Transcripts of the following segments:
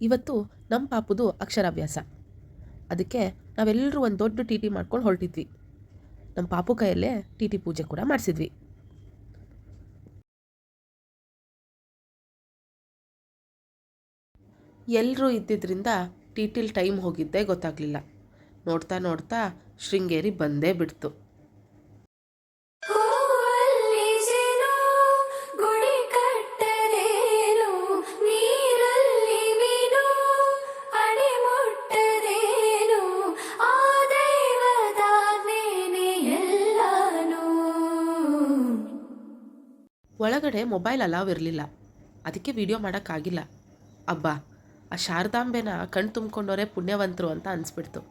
ಇವತ್ತು ನಮ್ಮ ಪಾಪುದು ಅಕ್ಷರಾಭ್ಯಾಸ. ಅದಕ್ಕೆ ನಾವೆಲ್ಲರೂ ಒಂದು ದೊಡ್ಡ ಟಿ ಟಿ ಮಾಡ್ಕೊಂಡು ಹೊರಟಿದ್ವಿ. ನಮ್ಮ ಪಾಪು ಕೈಯಲ್ಲೇ ಟಿ ಟಿ ಪೂಜೆ ಕೂಡ ಮಾಡಿಸಿದ್ವಿ. ಎಲ್ಲರೂ ಇದ್ದಿದ್ದರಿಂದ ಟಿ ಟಿಲಿ ಟೈಮ್ ಹೋಗಿದ್ದೇ ಗೊತ್ತಾಗಲಿಲ್ಲ. ನೋಡ್ತಾ ನೋಡ್ತಾ ಶೃಂಗೇರಿ ಬಂದೇ ಬಿಡ್ತು. ಒಳಗಡೆ ಮೊಬೈಲ್ ಅಲಾವ್ ಇರಲಿಲ್ಲ, ಅದಕ್ಕೆ ವಿಡಿಯೋ ಮಾಡೋಕ್ಕಾಗಿಲ್ಲ. ಅಬ್ಬಾ, ಆ ಶಾರದಾಂಬೆನ ಕಣ್ ತುಂಬಿಕೊಂಡವರೇ ಪುಣ್ಯವಂತರು ಅಂತ ಅನಿಸ್ಬಿಡ್ತು.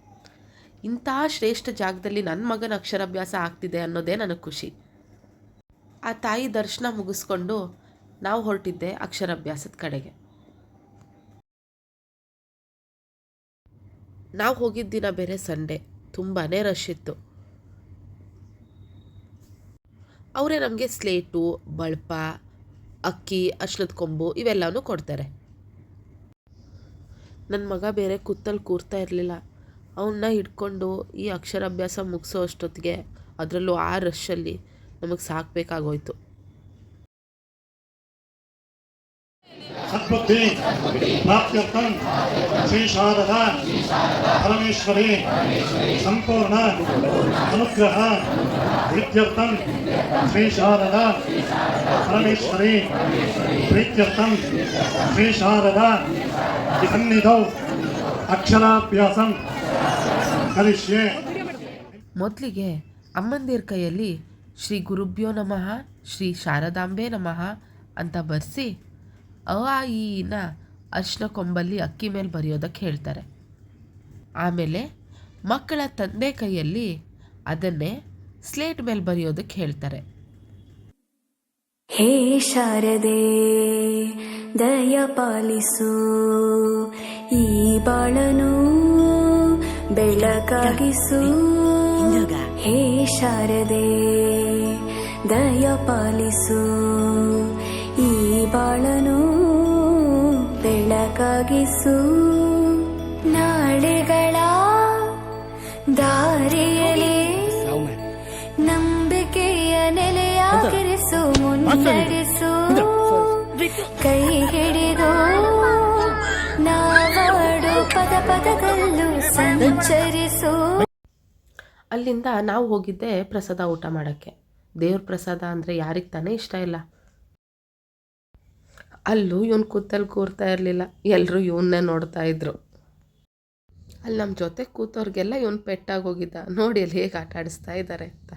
ಇಂಥ ಶ್ರೇಷ್ಠ ಜಾಗದಲ್ಲಿ ನನ್ನ ಮಗನ ಅಕ್ಷರಾಭ್ಯಾಸ ಆಗ್ತಿದೆ ಅನ್ನೋದೇ ನನಗೆ ಖುಷಿ. ಆ ತಾಯಿ ದರ್ಶನ ಮುಗಿಸ್ಕೊಂಡು ನಾವು ಹೊರಟಿದ್ದೆ ಅಕ್ಷರಾಭ್ಯಾಸದ ಕಡೆಗೆ. ನಾವು ಹೋಗಿದ್ದ ದಿನ ಬೇರೆ ಸಂಡೇ, ತುಂಬಾ ರಶ್ ಇತ್ತು. ಅವರೇ ನಮಗೆ ಸ್ಲೇಟು, ಬಳಪ, ಅಕ್ಕಿ, ಅರ್ಶಿಣದ ಕೊಂಬು ಇವೆಲ್ಲವೂ ಕೊಡ್ತಾರೆ. ನನ್ನ ಮಗ ಬೇರೆ ಕೂತಲ್ಲಿ ಕೂರ್ತಾ ಇರಲಿಲ್ಲ. ಅವನ್ನ ಹಿಡ್ಕೊಂಡು ಈ ಅಕ್ಷರಾಭ್ಯಾಸ ಮುಗಿಸೋ ಅಷ್ಟೊತ್ತಿಗೆ, ಅದರಲ್ಲೂ ಆ ರಶ್ಶಲ್ಲಿ ನಮಗೆ ಸಾಕಬೇಕಾಗೋಯ್ತು. ಸದ್ಬುದ್ಧಿ ಪ್ರಾಪ್ತ್ಯರ್ಥಂ ಶ್ರೀ ಶಾರದಾ ಪರಮೇಶ್ವರಿ ಸಂಪೂರ್ಣ ಅನುಗ್ರಹ ಪ್ರೀತ್ಯರ್ಥಂ ಶ್ರೀ ಶಾರದಾ ಪರಮೇಶ್ವರಿ ಪ್ರೀತ್ಯರ್ಥಂ ಶ್ರೀ ಶಾರದಾ ಸನ್ನಿಧೌ ಅಕ್ಷರಾಭ್ಯಾಸಂ ಕರಿಷ್ಯೆ. ಮೊದಲಿಗೆ ಅಮ್ಮಂದಿರ ಕೈಯಲ್ಲಿ ಶ್ರೀ ಗುರುಭ್ಯೋ ನಮಃ, ಶ್ರೀ ಶಾರದಾಂಬೆ ನಮಃ ಅಂತ ಬರೆಸಿ ಅ ಆ ಇನ ಅರ್ಶಿನ ಕೊಂಬಲ್ಲಿ ಅಕ್ಕಿ ಮೇಲೆ ಬರೆಯೋದಕ್ಕೆ ಹೇಳ್ತಾರೆ. ಆಮೇಲೆ ಮಕ್ಕಳ ತಂದೆ ಕೈಯಲ್ಲಿ ಅದನ್ನೇ ಸ್ಲೇಟ್ ಮೇಲೆ ಬರೆಯೋದಕ್ಕೆ ಹೇಳ್ತಾರೆ. ಹೇ ಶಾರದೆ ದಯ ಪಾಲಿಸು, ಈ ಬಾಳನು ಬೆಳಕಾಗಿಸು. ಹೇ ಶಾರದೆ ದಯ ಪಾಲಿಸು, ಈ ಬಾಳನು ಬೆಳಕಾಗಿಸು. ನಾಳೆಗಳ ದಾರಿಯಲ್ಲಿ ನಂಬಿಕೆಯ ನೆಲೆಯಾಗಿರಿಸು, ಮುನ್ನಡೆಸು. ಕೈ ಹಿಡಿದು ನಾವಾಡು ಪದ ಪದದಲ್ಲೂ ಸಂಚರಿಸು. ಅಲ್ಲಿಂದ ನಾವು ಹೋಗಿದ್ದೆ ಪ್ರಸಾದ ಊಟ ಮಾಡೋಕ್ಕೆ. ದೇವ್ರ ಪ್ರಸಾದ ಅಂದರೆ ಯಾರಿಗೆ ತಾನೇ ಇಷ್ಟ ಇಲ್ಲ. ಅಲ್ಲೂ ಇವನು ಕೂತಲ್ಲಿ ಕೂರ್ತಾ ಇರಲಿಲ್ಲ, ಎಲ್ಲರೂ ಇವನ್ನೇ ನೋಡ್ತಾ ಇದ್ರು. ಅಲ್ಲಿ ನಮ್ಮ ಜೊತೆ ಕೂತವ್ರಿಗೆಲ್ಲ ಇವನು ಪೆಟ್ಟಾಗಿ ಹೋಗಿದ್ದ. ನೋಡಿ ಅಲ್ಲಿ ಹೇಗೆ ಆಟ ಆಡಿಸ್ತಾ ಇದ್ದಾರೆ ಅಂತ.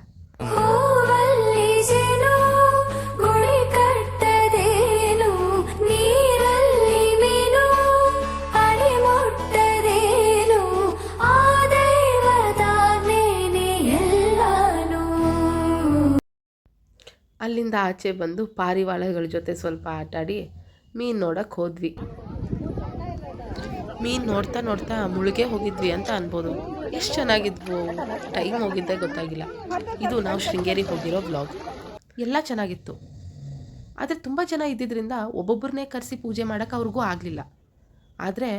ಅಲ್ಲಿಂದ ಆಚೆ ಬಂದು ಪಾರಿವಾಳಗಳ ಜೊತೆ ಸ್ವಲ್ಪ ಆಟಾಡಿ ಮೀನು ನೋಡಕ್ಕೆ ಹೋದ್ವಿ. ಮೀನು ನೋಡ್ತಾ ನೋಡ್ತಾ ಮುಳುಗೆ ಹೋಗಿದ್ವಿ ಅಂತ ಅನ್ಬೋದು. ಎಷ್ಟು ಚೆನ್ನಾಗಿದ್ವು, ಟೈಮ್ ಹೋಗಿದ್ದೇ ಗೊತ್ತಾಗಿಲ್ಲ. ಇದು ನಾವು ಶೃಂಗೇರಿಗೆ ಹೋಗಿರೋ ಬ್ಲಾಗ್. ಎಲ್ಲ ಚೆನ್ನಾಗಿತ್ತು, ಆದರೆ ತುಂಬ ಜನ ಇದ್ದಿದ್ದರಿಂದ ಒಬ್ಬೊಬ್ಬರನ್ನೇ ಕರೆಸಿ ಪೂಜೆ ಮಾಡೋಕ್ಕೆ ಅವ್ರಿಗೂ ಆಗಲಿಲ್ಲ. ಆದರೆ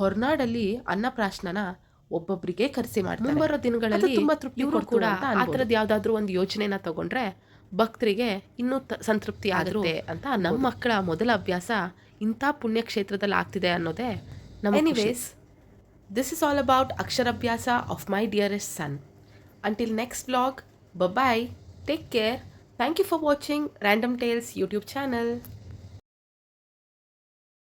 ಹೊರನಾಡಲ್ಲಿ ಅನ್ನಪ್ರಾಶನನ ಒಬ್ಬೊಬ್ಬರಿಗೆ ಕರೆಸಿ ಮಾಡ್ತಾರೆ. ಮುಂಬರೋ ದಿನಗಳಲ್ಲಿ ತುಂಬ ತೃಪ್ತಿ ಕೂಡ ಆ ಥರದ್ದು ಯಾವುದಾದ್ರೂ ಒಂದು ಯೋಚನೆನ ತಗೊಂಡ್ರೆ ಭಕ್ತರಿಗೆ ಇನ್ನೂ ಸಂತೃಪ್ತಿ ಆಗುತ್ತೆ ಅಂತ. ನಮ್ಮ ಮಕ್ಕಳ ಮೊದಲ ಅಭ್ಯಾಸ ಇಂಥ ಪುಣ್ಯಕ್ಷೇತ್ರದಲ್ಲಿ ಆಗ್ತಿದೆ ಅನ್ನೋದೇ ನಮ್ಮ. Anyways, this is all about Aksharabhyasa of my dearest son. Until next vlog, bye, take care. Thank you for watching Random Tales YouTube channel.